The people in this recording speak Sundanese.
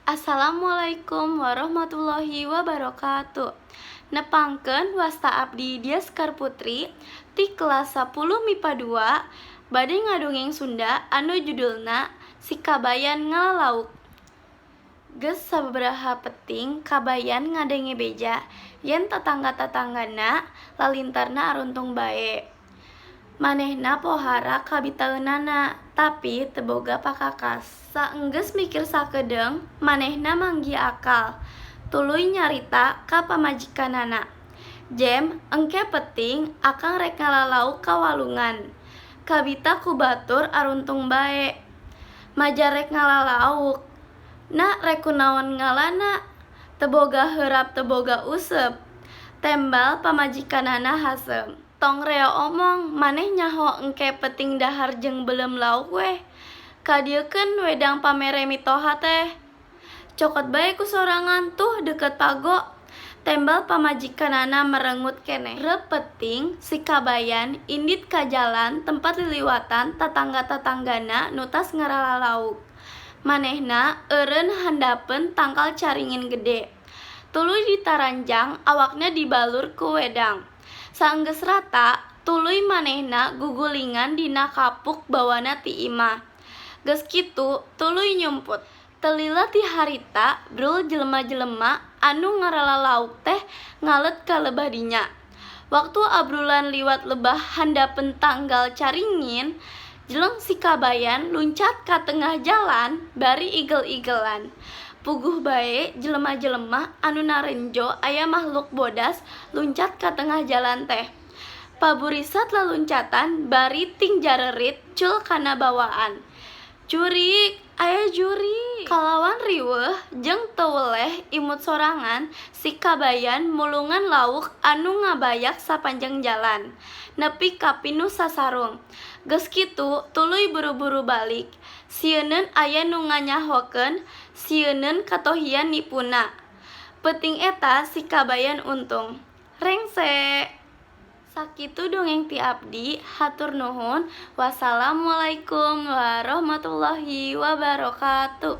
Assalamualaikum warahmatullahi wabarakatuh. Nepangkeun wasta abdi Dia Sekar Putri ti kelas 10 MIPA 2 bade ngadongeng Sunda anu judulna Si Kabayan Ngalalauk. Geus sabaraha peting kabayan ngadenge beja yen tetangga-tetanggana lalintarna aruntung bae. Manehna pohara kabitaeunana, tapi teu boga pakakas. Saenggeus mikir sakedeung, manehna manggi akal. Tuluy nyarita ka pamajikanana. Jem, engke peting akang rek ngalalauk ka walungan. Kabita ku batur aruntung bae. Majar rek ngalalauk. Na rek kunaon ngalana? Teu boga heurap teu boga useup. Tembal pamajikanana hasem. Tong reo omong, maneh nyaho engke peting dahar jeung beuleum lauk weh. Kadieukeun wedang pamere mitoha teh. Cokot bae ku sorangan tuh deket pago. Tembal pamajikanana merengut keneh. Repeting si kabayan indit ka jalan tempat liliwatan tetangga-tetanggana nu tas ngaralalauk. Manehna eureun handapeun tangkal caringin gede. Tuluy ditaranjang awakna dibalur ku wedang. Saenggeus rata, tuluy manehna gugulingan dina kapuk bawana ti imah. Geus kitu, tuluy nyumput. Teu lila ti harita, brul jelema-jelema anu ngaralalauk teh ngalet ka lebah dinya. Waktu abrulan liwat lebah handapeun tanggal caringin, jeleng si kabayan luncat ka tengah jalan bari igel-igelan. Puguh bae jelema-jelema anu narenjo aya makhluk bodas luncat ka tengah jalan teh. Paburisat laluncatan bari ting jarerit cul kana bawaan. Jurig, aya juri. Kalawan riweuh jeung teu weleh imut sorangan, si kabayan mulungan lauk anu ngabayak sapanjang jalan, nepi ka pinu sasarung. Geus kitu, tuluy buru-buru balik. Sieunneun aya nu nganyahokeun, sieunneun katohian nipuna. Peuting eta si kabayan untung. Rengse. Sakitu dongeng ti abdi, hatur nuhun. Wassalamualaikum warahmatullahi wabarakatuh.